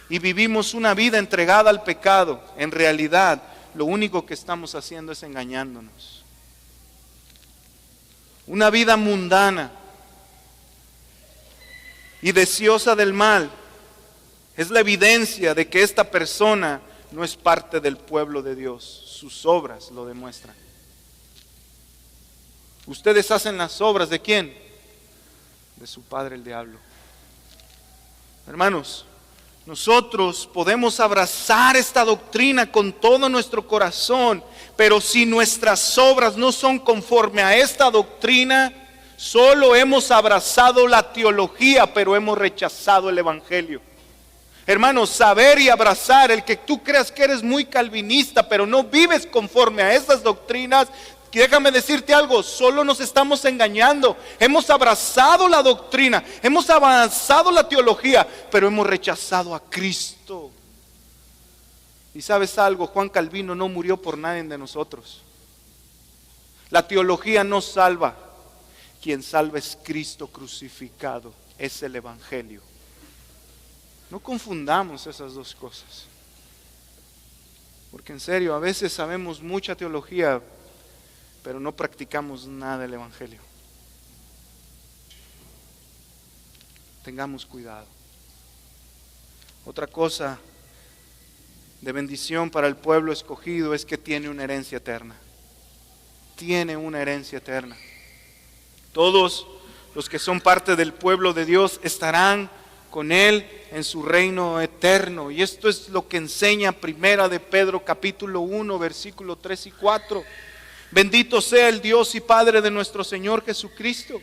y vivimos una vida entregada al pecado, en realidad lo único que estamos haciendo es engañándonos. Una vida mundana y deseosa del mal es la evidencia de que esta persona no es parte del pueblo de Dios. Sus obras lo demuestran. Ustedes hacen las obras ¿de quién? De su padre el diablo. Hermanos, nosotros podemos abrazar esta doctrina con todo nuestro corazón, pero si nuestras obras no son conforme a esta doctrina, solo hemos abrazado la teología, pero hemos rechazado el evangelio. Hermanos, saber y abrazar el que tú creas que eres muy calvinista, pero no vives conforme a esas doctrinas, déjame decirte algo, solo nos estamos engañando. Hemos abrazado la doctrina, hemos avanzado la teología, pero hemos rechazado a Cristo. Y sabes algo, Juan Calvino no murió por nadie de nosotros. La teología no salva, quien salva es Cristo crucificado, es el evangelio. No confundamos esas dos cosas, porque en serio, a veces sabemos mucha teología, pero no practicamos nada del evangelio. Tengamos cuidado. Otra cosa de bendición para el pueblo escogido es que tiene una herencia eterna. Tiene una herencia eterna. Todos los que son parte del pueblo de Dios estarán con Él en su reino eterno. Y esto es lo que enseña Primera de Pedro capítulo 1, versículo 3 y 4. Bendito sea el Dios y Padre de nuestro Señor Jesucristo,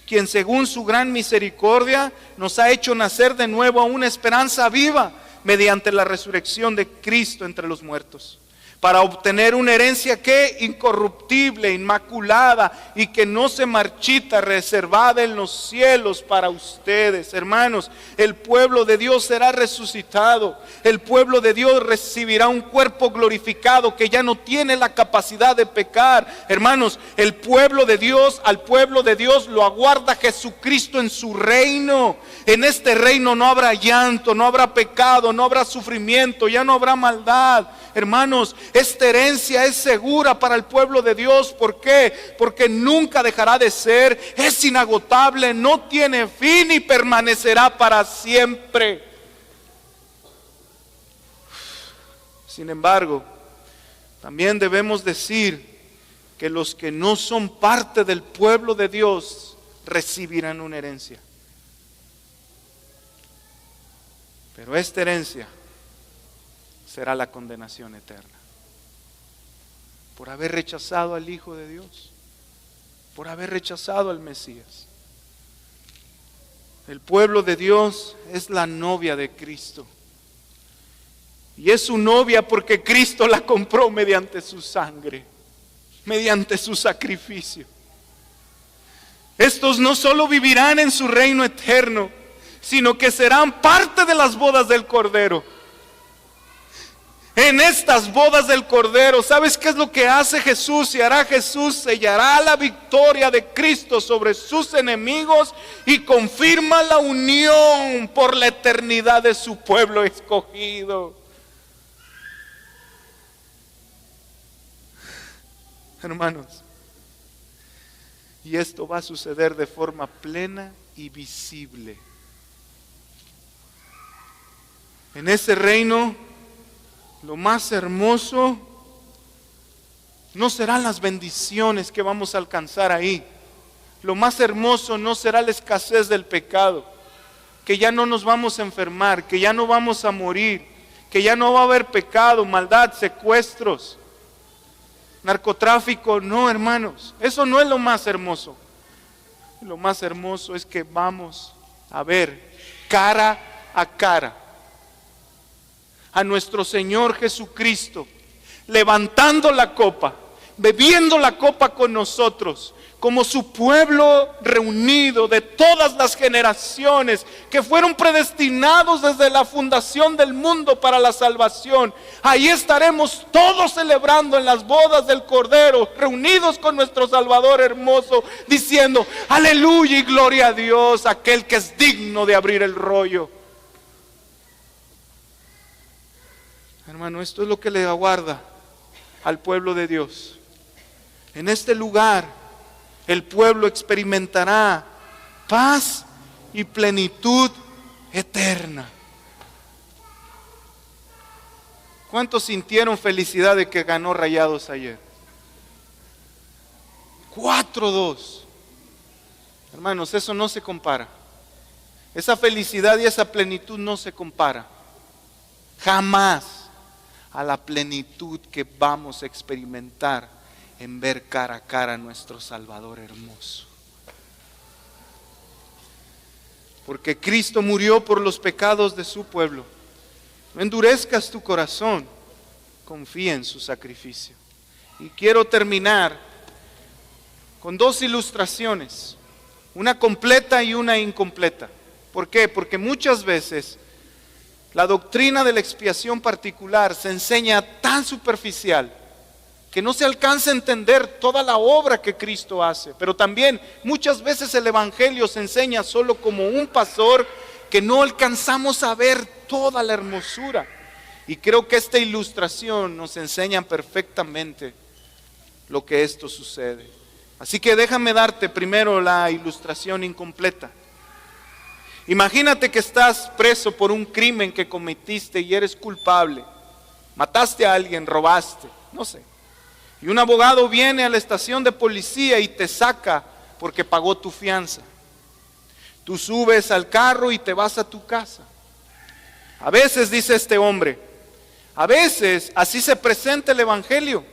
quien según su gran misericordia nos ha hecho nacer de nuevo a una esperanza viva mediante la resurrección de Cristo entre los muertos, para obtener una herencia que incorruptible, inmaculada y que no se marchita, reservada en los cielos para ustedes. Hermanos, el pueblo de Dios será resucitado. El pueblo de Dios recibirá un cuerpo glorificado que ya no tiene la capacidad de pecar. Hermanos, el pueblo de Dios, al pueblo de Dios lo aguarda Jesucristo en su reino. En este reino no habrá llanto, no habrá pecado, no habrá sufrimiento, ya no habrá maldad. Hermanos, esta herencia es segura para el pueblo de Dios. ¿Por qué? Porque nunca dejará de ser, es inagotable, no tiene fin y permanecerá para siempre. Sin embargo, también debemos decir que los que no son parte del pueblo de Dios recibirán una herencia. Pero esta herencia será la condenación eterna. Por haber rechazado al Hijo de Dios. Por haber rechazado al Mesías. El pueblo de Dios es la novia de Cristo. Y es su novia porque Cristo la compró mediante su sangre, mediante su sacrificio. Estos no solo vivirán en su reino eterno, sino que serán parte de las bodas del Cordero. En estas bodas del Cordero, ¿sabes qué es lo que hace Jesús? Y hará Jesús, sellará la victoria de Cristo sobre sus enemigos y confirma la unión por la eternidad de su pueblo escogido. Hermanos, y esto va a suceder de forma plena y visible. En ese reino, lo más hermoso no serán las bendiciones que vamos a alcanzar ahí. Lo más hermoso no será la escasez del pecado, que ya no nos vamos a enfermar, que ya no vamos a morir, que ya no va a haber pecado, maldad, secuestros, narcotráfico. No, hermanos, eso no es lo más hermoso. Lo más hermoso es que vamos a ver cara a cara a nuestro Señor Jesucristo, levantando la copa, bebiendo la copa con nosotros, como su pueblo reunido de todas las generaciones que fueron predestinados desde la fundación del mundo para la salvación. Ahí estaremos todos celebrando en las bodas del Cordero, reunidos con nuestro Salvador hermoso, diciendo: aleluya y gloria a Dios, aquel que es digno de abrir el rollo. Hermano, esto es lo que le aguarda al pueblo de Dios. En este lugar, el pueblo experimentará paz y plenitud eterna. ¿Cuántos sintieron felicidad de que ganó Rayados ayer? 4-2. Hermanos, eso no se compara. Esa felicidad y esa plenitud no se compara. Jamás a la plenitud que vamos a experimentar en ver cara a cara a nuestro Salvador hermoso. Porque Cristo murió por los pecados de su pueblo. No endurezcas tu corazón, confía en su sacrificio. Y quiero terminar con 2 ilustraciones, una completa y una incompleta. ¿Por qué? Porque muchas veces la doctrina de la expiación particular se enseña tan superficial que no se alcanza a entender toda la obra que Cristo hace. Pero también muchas veces el Evangelio se enseña solo como un pastor, que no alcanzamos a ver toda la hermosura. Y creo que esta ilustración nos enseña perfectamente lo que esto sucede. Así que déjame darte primero la ilustración incompleta. Imagínate que estás preso por un crimen que cometiste y eres culpable. Mataste a alguien, robaste, no sé. Y un abogado viene a la estación de policía y te saca porque pagó tu fianza. Tú subes al carro y te vas a tu casa. A veces, dice este hombre, a veces así se presenta el Evangelio.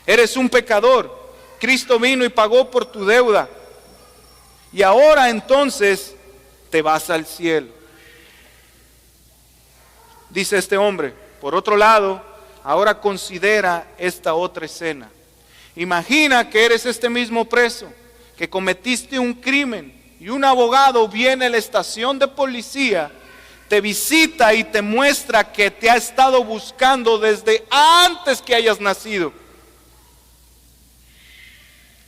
Eres un pecador, Cristo vino y pagó por tu deuda. Y ahora entonces te vas al cielo. Dice este hombre. Por otro lado, ahora considera esta otra escena. Imagina que eres este mismo preso, que cometiste un crimen y un abogado viene a la estación de policía, te visita y te muestra que te ha estado buscando desde antes que hayas nacido.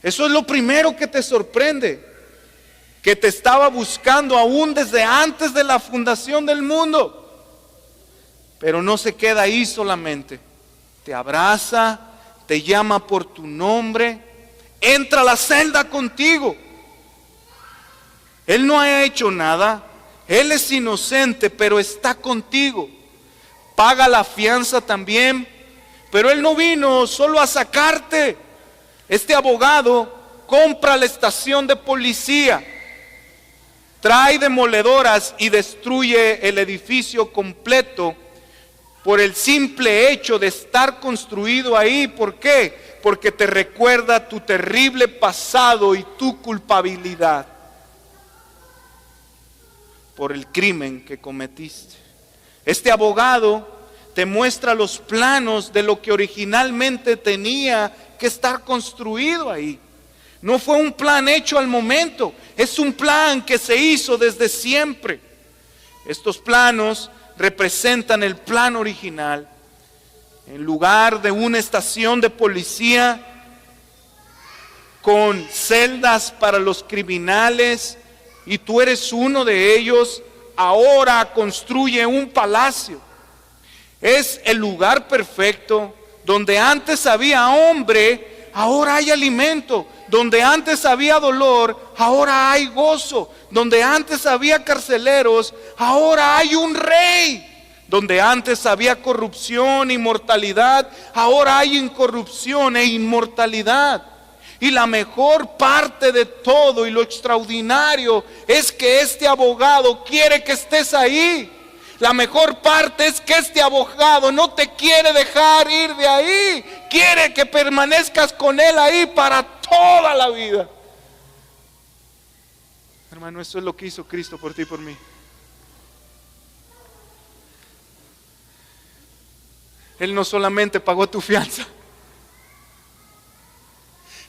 Eso es lo primero que te sorprende, que te estaba buscando aún desde antes de la fundación del mundo. Pero no se queda ahí solamente. Te abraza, te llama por tu nombre, entra a la celda contigo. Él no ha hecho nada, él es inocente, pero está contigo. Paga la fianza también, pero él no vino solo a sacarte. Este abogado compra la estación de policía, trae demoledoras y destruye el edificio completo por el simple hecho de estar construido ahí. ¿Por qué? Porque te recuerda tu terrible pasado y tu culpabilidad. por el crimen que cometiste. Este abogado te muestra los planos de lo que originalmente tenía que estar construido ahí. No fue un plan hecho al momento, es un plan que se hizo desde siempre. Estos planos representan el plan original. En lugar de una estación de policía con celdas para los criminales, y tú eres uno de ellos, ahora construye un palacio. Es el lugar perfecto. Donde antes había hambre, ahora hay alimento. Donde antes había dolor, ahora hay gozo. Donde antes había carceleros, ahora hay un rey. Donde antes había corrupción e inmortalidad, ahora hay incorrupción e inmortalidad. Y la mejor parte de todo y lo extraordinario es que este abogado quiere que estés ahí. La mejor parte es que este abogado no te quiere dejar ir de ahí. Quiere que permanezcas con él ahí para toda la vida. Hermano, eso es lo que hizo Cristo por ti y por mí. Él no solamente pagó tu fianza,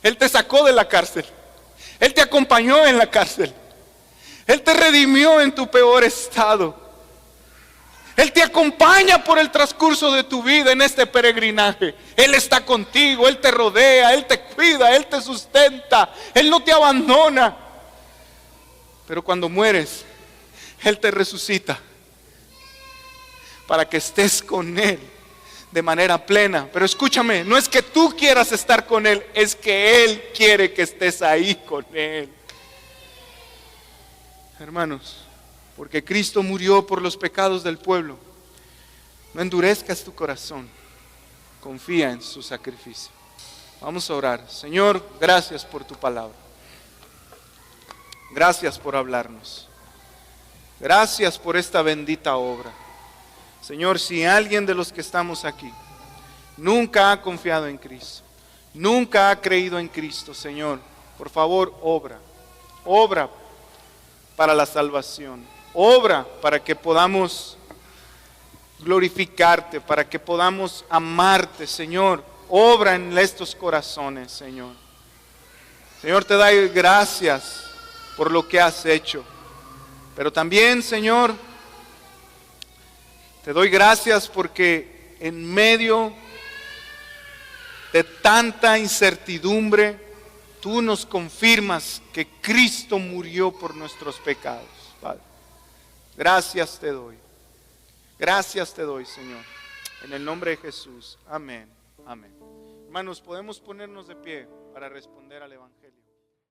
Él te sacó de la cárcel, Él te acompañó en la cárcel, Él te redimió en tu peor estado, Él te acompaña por el transcurso de tu vida en este peregrinaje. Él está contigo, Él te rodea, Él te cuida, Él te sustenta, Él no te abandona. Pero cuando mueres, Él te resucita para que estés con Él de manera plena. Pero escúchame, no es que tú quieras estar con Él, es que Él quiere que estés ahí con Él. Hermanos, porque Cristo murió por los pecados del pueblo, no endurezcas tu corazón, confía en su sacrificio. Vamos a orar. Señor, gracias por tu palabra. Gracias por hablarnos. Gracias por esta bendita obra. Señor, si alguien de los que estamos aquí nunca ha confiado en Cristo, nunca ha creído en Cristo, Señor, por favor, obra para la salvación, obra para que podamos glorificarte, para que podamos amarte, Señor, obra en estos corazones, Señor. Señor, te doy gracias por lo que has hecho, pero también, Señor, te doy gracias porque en medio de tanta incertidumbre, tú nos confirmas que Cristo murió por nuestros pecados, Padre. Gracias te doy. Gracias te doy, Señor. En el nombre de Jesús. Amén. Amén. Hermanos, podemos ponernos de pie para responder al Evangelio.